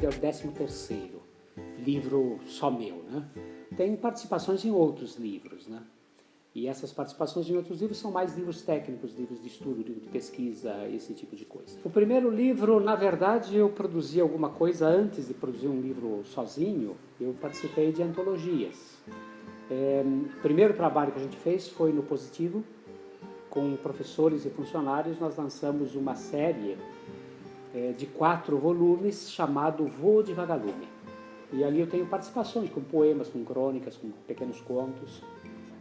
é o 13º livro só meu, né? Tem participações em outros livros, né? E essas participações em outros livros são mais livros técnicos, livros de estudo, livros de pesquisa, esse tipo de coisa. O primeiro livro, na verdade, eu produzi alguma coisa antes de produzir um livro sozinho. Eu participei de antologias. O primeiro trabalho que a gente fez foi no Positivo, com professores e funcionários. Nós lançamos uma série de 4 volumes chamado Voo de Vagalume. E ali eu tenho participações com poemas, com crônicas, com pequenos contos.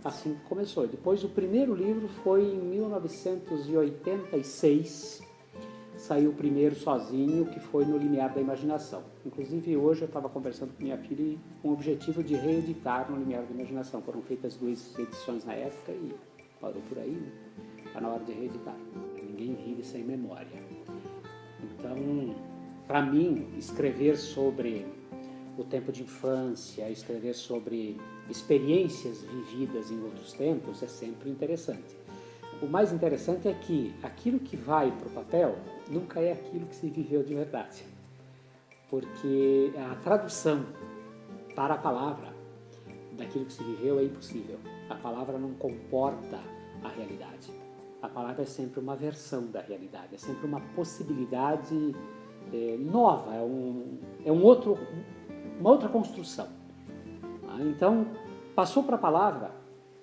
Assim que começou. Depois o primeiro livro foi em 1986, saiu o primeiro sozinho, que foi No Limiar da Imaginação. Inclusive hoje eu estava conversando com minha filha com o objetivo de reeditar No Limiar da Imaginação. Foram feitas 2 edições na época e parou por aí, né? Está na hora de reeditar. Ninguém vive sem memória. Então, para mim, escrever sobre o tempo de infância, escrever sobre experiências vividas em outros tempos é sempre interessante. O mais interessante é que aquilo que vai para o papel nunca é aquilo que se viveu de verdade, porque a tradução para a palavra daquilo que se viveu é impossível. A palavra não comporta a realidade. A palavra é sempre uma versão da realidade, é sempre uma possibilidade nova, uma outra construção. Então, passou para a palavra,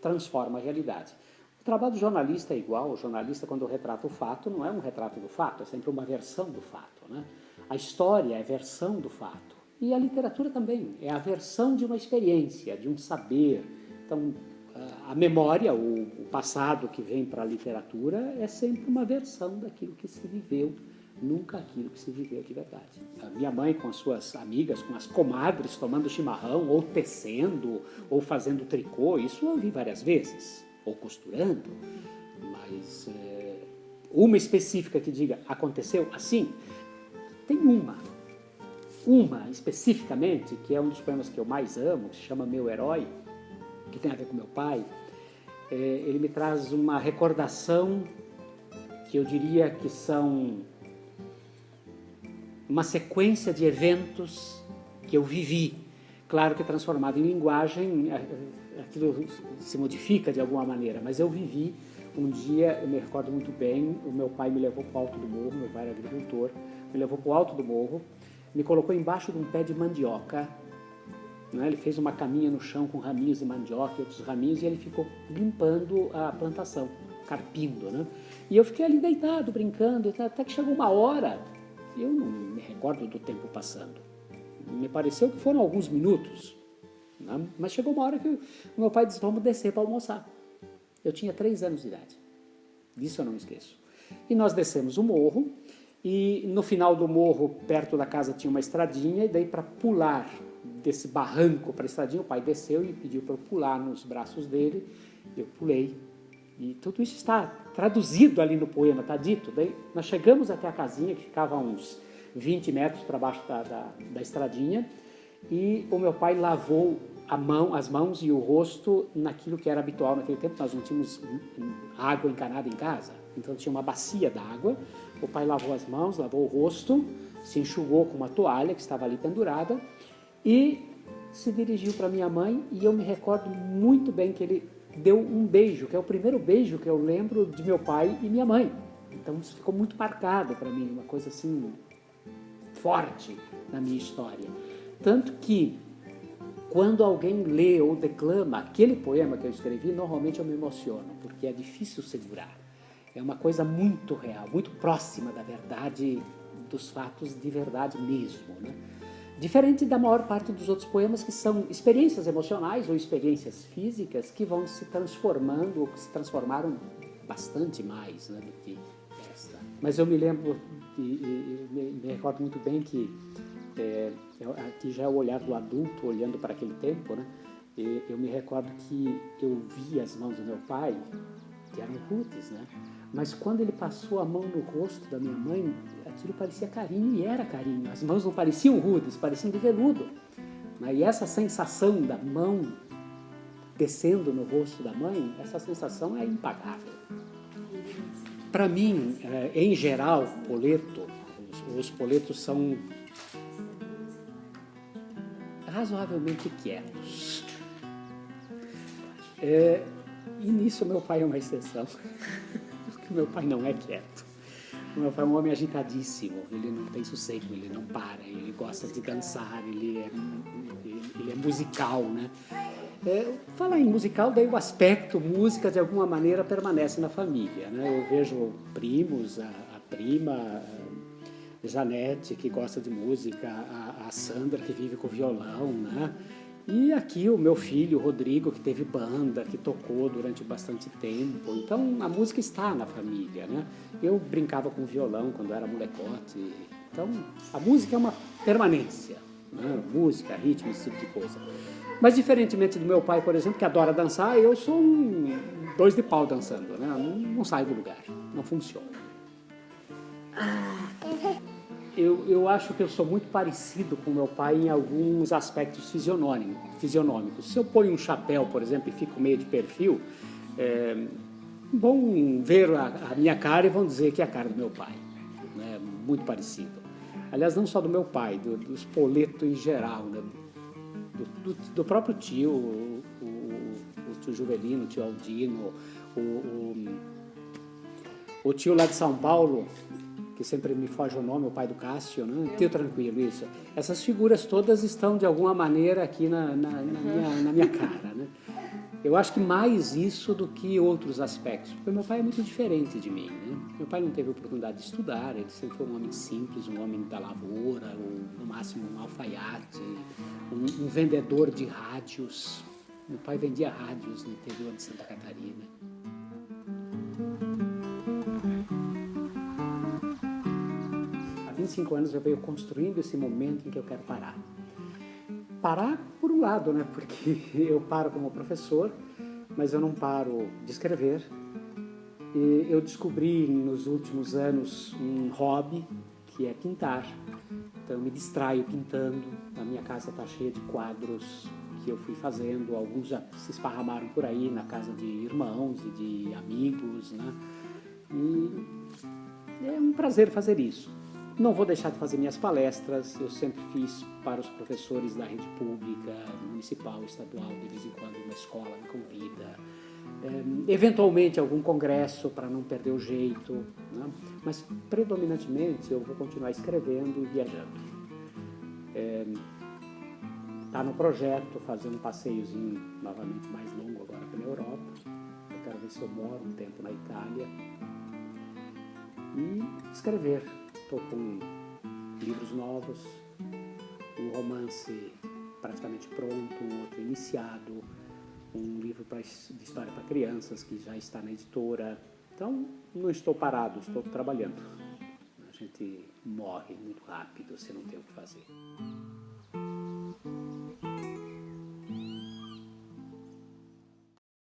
transforma a realidade. O trabalho do jornalista é igual. O jornalista, quando retrata o fato, não é um retrato do fato, é sempre uma versão do fato, né? A história é versão do fato. E a literatura também é a versão de uma experiência, de um saber. Então, a memória, o passado que vem para a literatura é sempre uma versão daquilo que se viveu, nunca aquilo que se viveu de verdade. A minha mãe com as suas amigas, com as comadres, tomando chimarrão, ou tecendo, ou fazendo tricô, isso eu ouvi várias vezes, ou costurando, mas uma específica que diga, aconteceu assim, tem uma especificamente, que é um dos poemas que eu mais amo, que se chama Meu Herói, que tem a ver com meu pai. Ele me traz uma recordação que eu diria que são uma sequência de eventos que eu vivi. Claro que transformado em linguagem, aquilo se modifica de alguma maneira, mas eu vivi. Um dia, eu me recordo muito bem, o meu pai me levou para o alto do morro, meu pai era agricultor, me levou para o alto do morro, me colocou embaixo de um pé de mandioca, né? Ele fez uma caminha no chão com raminhos de mandioca e outros raminhos, e ele ficou limpando a plantação, carpindo, né? E eu fiquei ali deitado, brincando, até que chegou uma hora. Eu não me recordo do tempo passando. Me pareceu que foram alguns minutos, né? Mas chegou uma hora que o meu pai disse, vamos descer para almoçar. Eu tinha 3 anos de idade. Disso eu não me esqueço. E nós descemos o morro, e no final do morro, perto da casa, tinha uma estradinha, e daí para pular desse barranco para a estradinha, o pai desceu e pediu para eu pular nos braços dele. Eu pulei. E tudo isso está traduzido ali no poema, está dito. Daí nós chegamos até a casinha, que ficava a uns 20 metros para baixo da estradinha, e o meu pai lavou as mãos e o rosto naquilo que era habitual naquele tempo. Nós não tínhamos água encanada em casa, então tinha uma bacia d'água. O pai lavou as mãos, lavou o rosto, se enxugou com uma toalha que estava ali pendurada e se dirigiu para minha mãe, e eu me recordo muito bem que ele deu um beijo, que é o primeiro beijo que eu lembro de meu pai e minha mãe. Então isso ficou muito marcado para mim, uma coisa assim forte na minha história. Tanto que quando alguém lê ou declama aquele poema que eu escrevi, normalmente eu me emociono, porque é difícil segurar. É uma coisa muito real, muito próxima da verdade, dos fatos de verdade mesmo, né? Diferente da maior parte dos outros poemas, que são experiências emocionais ou experiências físicas que vão se transformando, ou que se transformaram bastante mais, né, do que esta. Mas eu me lembro, me recordo muito bem que, aqui já é o olhar do adulto olhando para aquele tempo, né? Eu me recordo que eu vi as mãos do meu pai, que eram rudes, né? Mas quando ele passou a mão no rosto da minha mãe, aquilo parecia carinho, e era carinho. As mãos não pareciam rudes, pareciam de veludo. E essa sensação da mão descendo no rosto da mãe, essa sensação é impagável. Para mim, em geral, poleto, os poletos são razoavelmente quietos. E nisso meu pai é uma exceção, porque meu pai não é quieto. O meu pai é um homem agitadíssimo, ele não tem sossego, ele não para, ele gosta de dançar, ele é musical, né? Falar em musical, daí o aspecto música de alguma maneira permanece na família, né? Eu vejo primos, a prima, a Janete, que gosta de música, a Sandra, que vive com violão, né? E aqui o meu filho, o Rodrigo, que teve banda, que tocou durante bastante tempo. Então, a música está na família, né? Eu brincava com violão quando era molecote. Então, a música é uma permanência, né? Música, ritmo, esse tipo de coisa. Mas, diferentemente do meu pai, por exemplo, que adora dançar, eu sou um dois de pau dançando, né? Não saio do lugar, não funciona. Eu acho que eu sou muito parecido com meu pai em alguns aspectos fisionômicos. Se eu ponho um chapéu, por exemplo, e fico meio de perfil, vão ver a minha cara e vão dizer que é a cara do meu pai. Né? Muito parecido. Aliás, não só do meu pai, dos Poleto em geral, né? Do próprio tio, o tio Juvelino, o tio Aldino, o tio lá de São Paulo, que sempre me foge o nome, o pai do Cássio, né? Tio Tranquilo, isso. Essas figuras todas estão, de alguma maneira, aqui na minha cara, né? Eu acho que mais isso do que outros aspectos, porque meu pai é muito diferente de mim, né? Meu pai não teve oportunidade de estudar, ele sempre foi um homem simples, um homem da lavoura, ou no máximo um alfaiate, um vendedor de rádios. Meu pai vendia rádios no interior de Santa Catarina. Há 25 anos eu venho construindo esse momento em que eu quero parar. Parar por um lado, né? Porque eu paro como professor, mas eu não paro de escrever. E eu descobri nos últimos anos um hobby, que é pintar. Então eu me distraio pintando. A minha casa está cheia de quadros que eu fui fazendo. Alguns já se esparramaram por aí na casa de irmãos e de amigos, né? E é um prazer fazer isso. Não vou deixar de fazer minhas palestras, eu sempre fiz para os professores da rede pública, municipal, estadual, de vez em quando uma escola me convida. Eventualmente algum congresso para não perder o jeito, né? Mas predominantemente eu vou continuar escrevendo e viajando. Está no projeto fazer um passeiozinho novamente mais longo agora pela Europa. Eu quero ver se eu moro um tempo na Itália. E escrever. Estou com livros novos, um romance praticamente pronto, um outro iniciado, um livro de história para crianças que já está na editora. Então, não estou parado, estou trabalhando. A gente morre muito rápido se não tem o que fazer.